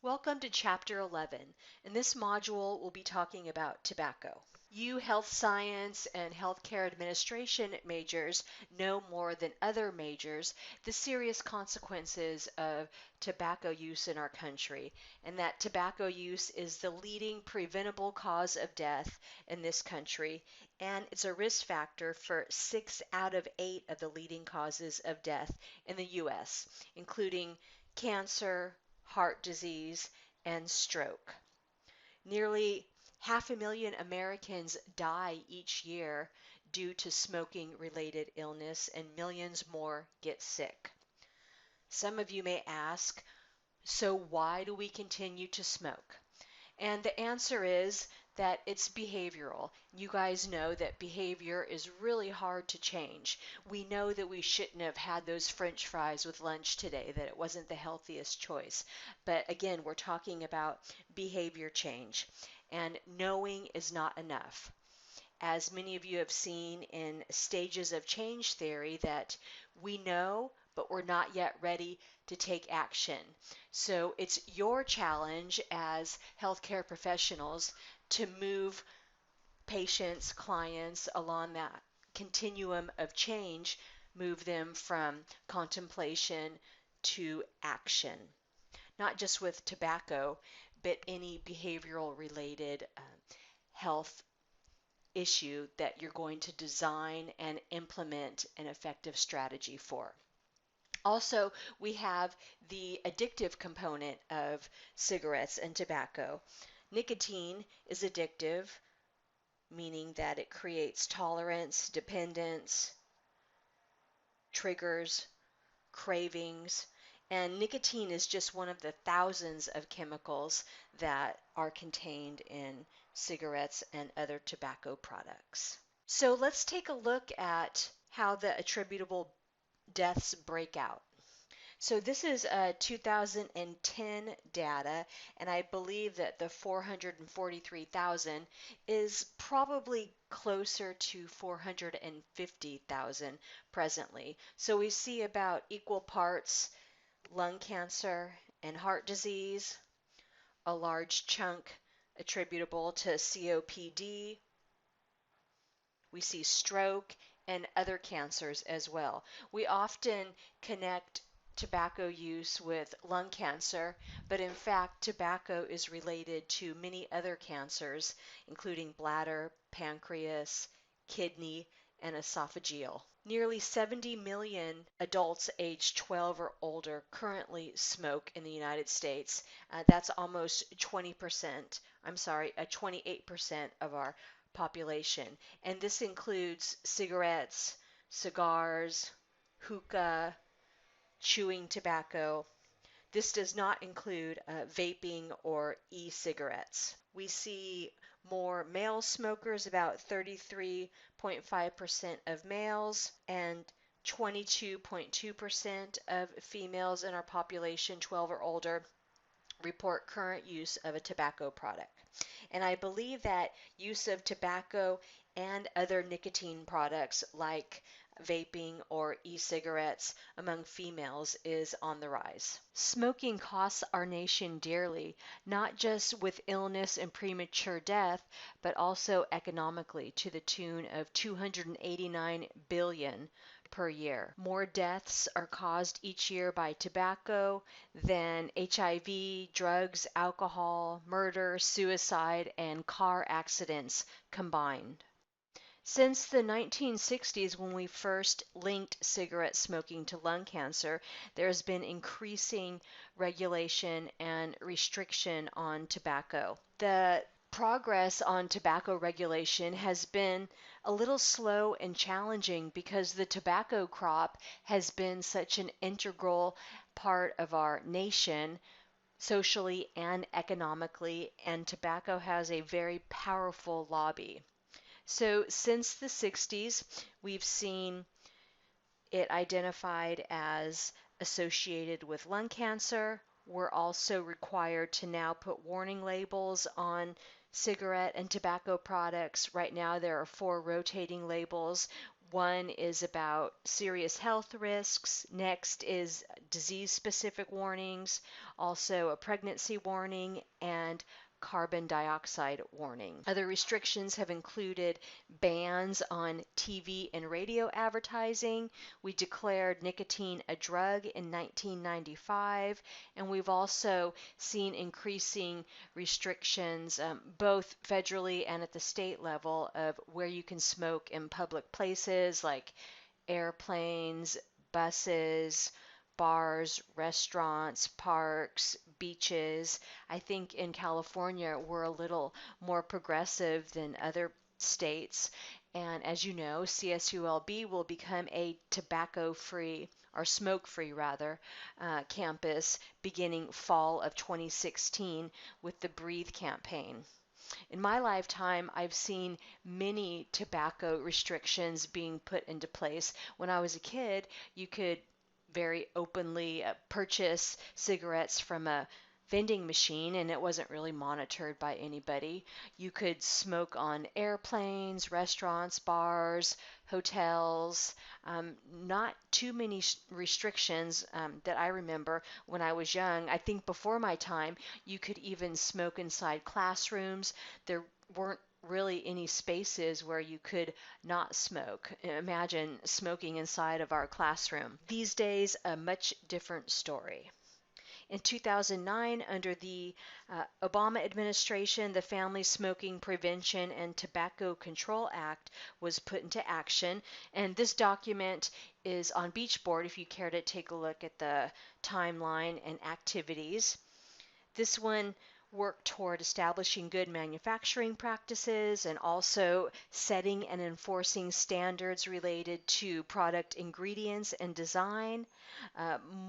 Welcome to Chapter 11. In this module, we'll be talking about tobacco. You health science and healthcare administration majors know more than other majors the serious consequences of tobacco use in our country, and that tobacco use is the leading preventable cause of death in this country, and it's a risk factor for 6 out of 8 of the leading causes of death in the U.S., including cancer, heart disease, and stroke. Nearly 500,000 Americans die each year due to smoking related illness, and millions more get sick. Some of you may ask, so why do we continue to smoke? And the answer is that it's behavioral. You guys know that behavior is really hard to change. We know that we shouldn't have had those French fries with lunch today, that it wasn't the healthiest choice. But again, we're talking about behavior change. And knowing is not enough. As many of you have seen in stages of change theory, that we know, but we're not yet ready to take action. So it's your challenge as healthcare professionals to move patients, clients along that continuum of change, move them from contemplation to action. Not just with tobacco, but any behavioral related health issue that you're going to design and implement an effective strategy for. Also, we have the addictive component of cigarettes and tobacco. Nicotine is addictive, meaning that it creates tolerance, dependence, triggers, cravings, and nicotine is just one of the thousands of chemicals that are contained in cigarettes and other tobacco products. So let's take a look at how the attributable deaths break out. So this is 2010 data, and I believe that the 443,000 is probably closer to 450,000 presently. So we see about equal parts lung cancer and heart disease, a large chunk attributable to COPD. We see stroke and other cancers as well. We often connect tobacco use with lung cancer, but in fact, tobacco is related to many other cancers, including bladder, pancreas, kidney, and esophageal. Nearly 70 million adults aged 12 or older currently smoke in the United States. That's almost 20%, 28% of our population. And this includes cigarettes, cigars, hookah, chewing tobacco. This does not include vaping or e-cigarettes. We see more male smokers, about 33.5% of males, and 22.2% of females in our population, 12 or older, report current use of a tobacco product. And I believe that use of tobacco and other nicotine products like vaping or e-cigarettes among females is on the rise. Smoking costs our nation dearly, not just with illness and premature death, but also economically to the tune of 289 billion per year. More deaths are caused each year by tobacco than HIV, drugs, alcohol, murder, suicide, and car accidents combined. Since the 1960s, when we first linked cigarette smoking to lung cancer, there's been increasing regulation and restriction on tobacco. The progress on tobacco regulation has been a little slow and challenging because the tobacco crop has been such an integral part of our nation socially and economically, and tobacco has a very powerful lobby. So since the 60s, we've seen it identified as associated with lung cancer. We're also required to now put warning labels on cigarette and tobacco products. Right now, there are 4 rotating labels. One is about serious health risks. Next is disease-specific warnings, also a pregnancy warning, and carbon dioxide warning. Other restrictions have included bans on TV and radio advertising. We declared nicotine a drug in 1995, and we've also seen increasing restrictions, both federally and at the state level, of where you can smoke in public places like airplanes, buses, bars, restaurants, parks, beaches. I think in California we're a little more progressive than other states. And as you know, CSULB will become a tobacco free or smoke free rather campus beginning fall of 2016 with the Breathe campaign. In my lifetime, I've seen many tobacco restrictions being put into place. When I was a kid, you could very openly purchase cigarettes from a vending machine and it wasn't really monitored by anybody. You could smoke on airplanes, restaurants, bars, hotels. Not too many restrictions that I remember when I was young. I think before my time, you could even smoke inside classrooms. There weren't really any spaces where you could not smoke. Imagine smoking inside of our classroom. These days, a much different story. In 2009, under the Obama administration, the Family Smoking Prevention and Tobacco Control Act was put into action. And this document is on Beachboard if you care to take a look at the timeline and activities. This one worked toward establishing good manufacturing practices and also setting and enforcing standards related to product ingredients and design,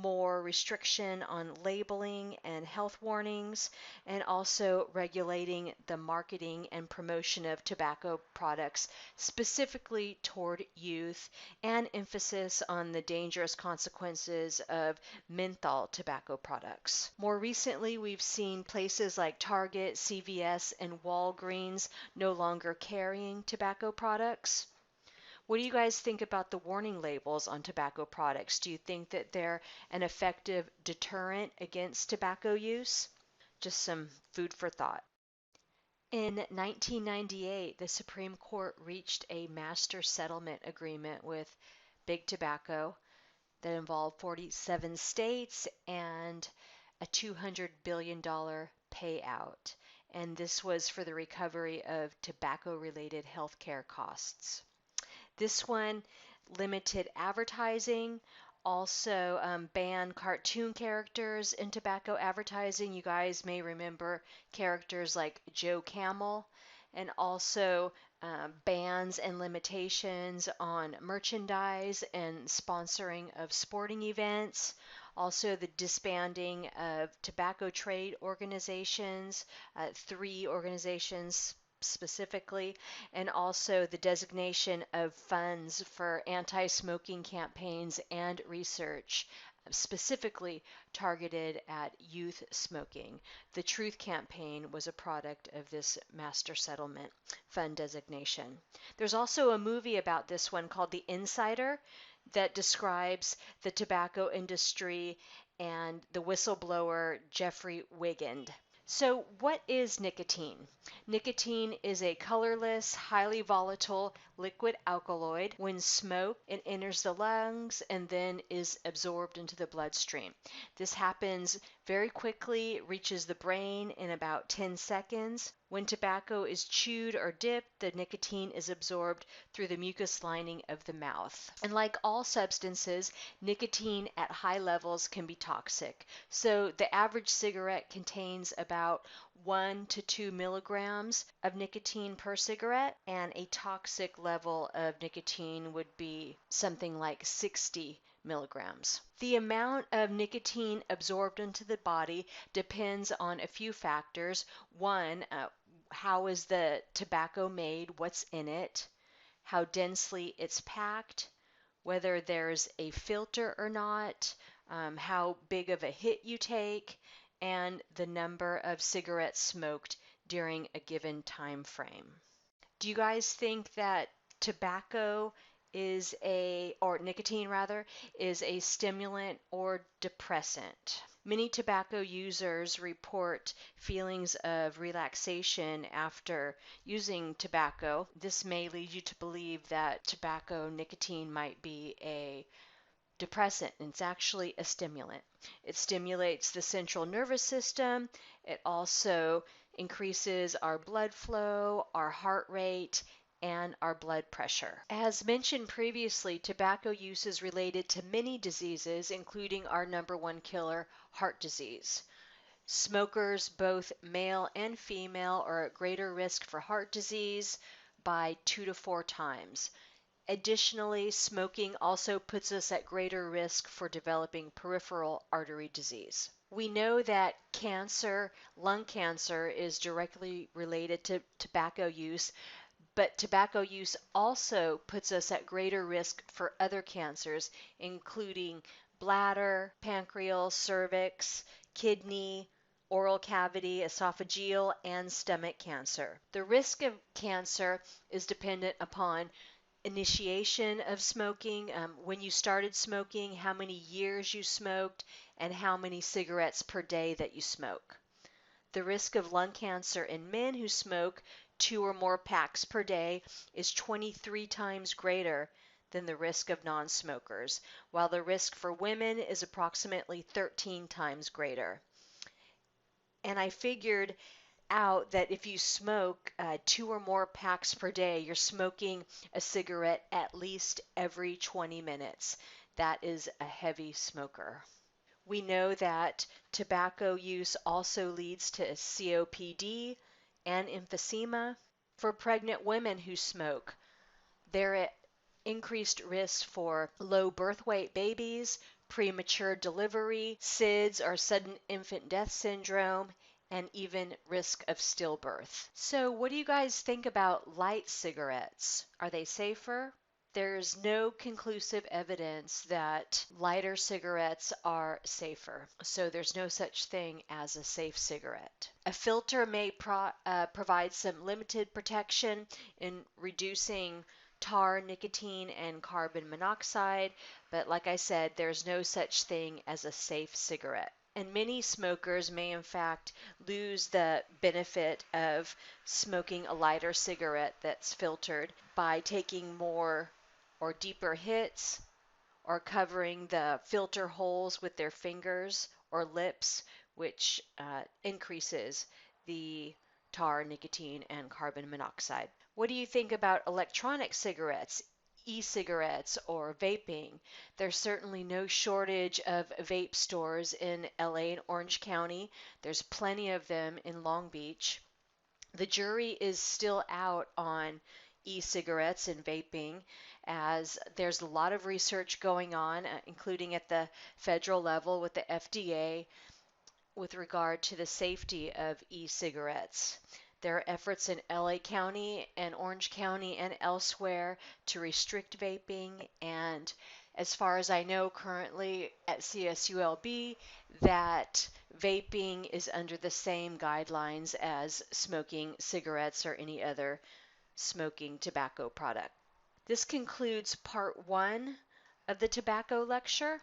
more restriction on labeling and health warnings, and also regulating the marketing and promotion of tobacco products specifically toward youth, and emphasis on the dangerous consequences of menthol tobacco products. More recently, we've seen places like Target, CVS, and Walgreens no longer carrying tobacco products. What do you guys think about the warning labels on tobacco products? Do you think that they're an effective deterrent against tobacco use? Just some food for thought. In 1998, the Supreme Court reached a master settlement agreement with Big Tobacco that involved 47 states and a $200 billion payout. And this was for the recovery of tobacco-related healthcare costs. This one limited advertising, also banned cartoon characters in tobacco advertising. You guys may remember characters like Joe Camel, and also bans and limitations on merchandise and sponsoring of sporting events. Also, the disbanding of tobacco trade organizations, 3 organizations specifically, and also the designation of funds for anti-smoking campaigns and research specifically targeted at youth smoking. The Truth Campaign was a product of this master settlement fund designation. There's also a movie about this one called The Insider that describes the tobacco industry and the whistleblower Jeffrey Wigand. So, what is nicotine? Nicotine is a colorless, highly volatile liquid alkaloid. When smoked, it enters the lungs and then is absorbed into the bloodstream. This happens very quickly, reaches the brain in about 10 seconds. When tobacco is chewed or dipped, the nicotine is absorbed through the mucous lining of the mouth. And like all substances, nicotine at high levels can be toxic. So the average cigarette contains about 1 to 2 milligrams of nicotine per cigarette, and a toxic level of nicotine would be something like 60 milligrams. The amount of nicotine absorbed into the body depends on a few factors. One, how is the tobacco made? What's in it? How densely it's packed? Whether there's a filter or not? How big of a hit you take? And the number of cigarettes smoked during a given time frame. Do you guys think that tobacco or nicotine rather, is a stimulant or depressant. Many tobacco users report feelings of relaxation after using tobacco. This may lead you to believe that tobacco nicotine might be a depressant, and it's actually a stimulant. It stimulates the central nervous system. It also increases our blood flow, our heart rate, and our blood pressure. As mentioned previously, tobacco use is related to many diseases, including our number one killer, heart disease. Smokers, both male and female, are at greater risk for heart disease by 2 to 4 times. Additionally, smoking also puts us at greater risk for developing peripheral artery disease. We know that cancer, lung cancer, is directly related to tobacco use, but tobacco use also puts us at greater risk for other cancers, including bladder, pancreas, cervix, kidney, oral cavity, esophageal, and stomach cancer. The risk of cancer is dependent upon initiation of smoking, when you started smoking, how many years you smoked, and how many cigarettes per day that you smoke. The risk of lung cancer in men who smoke 2 or more packs per day is 23 times greater than the risk of non-smokers, while the risk for women is approximately 13 times greater. And I figured out that if you smoke 2 or more packs per day, you're smoking a cigarette at least every 20 minutes. That is a heavy smoker. We know that tobacco use also leads to COPD and emphysema. For pregnant women who smoke, they're at increased risk for low birth weight babies, premature delivery, SIDS or sudden infant death syndrome, and even risk of stillbirth. So, what do you guys think about light cigarettes? Are they safer? There's no conclusive evidence that lighter cigarettes are safer, so there's no such thing as a safe cigarette. A filter may provide some limited protection in reducing tar, nicotine, and carbon monoxide, but like I said, there's no such thing as a safe cigarette. And many smokers may, in fact, lose the benefit of smoking a lighter cigarette that's filtered by taking more or deeper hits or covering the filter holes with their fingers or lips, which increases the tar, nicotine, and carbon monoxide. What do you think about electronic cigarettes, e-cigarettes, or vaping? There's certainly no shortage of vape stores in LA and Orange County. There's plenty of them in Long Beach. The jury is still out on e-cigarettes and vaping, as there's a lot of research going on, including at the federal level with the FDA, with regard to the safety of e-cigarettes. There are efforts in LA County and Orange County and elsewhere to restrict vaping, and as far as I know currently at CSULB, that vaping is under the same guidelines as smoking cigarettes or any other smoking tobacco product. This concludes part one of the tobacco lecture.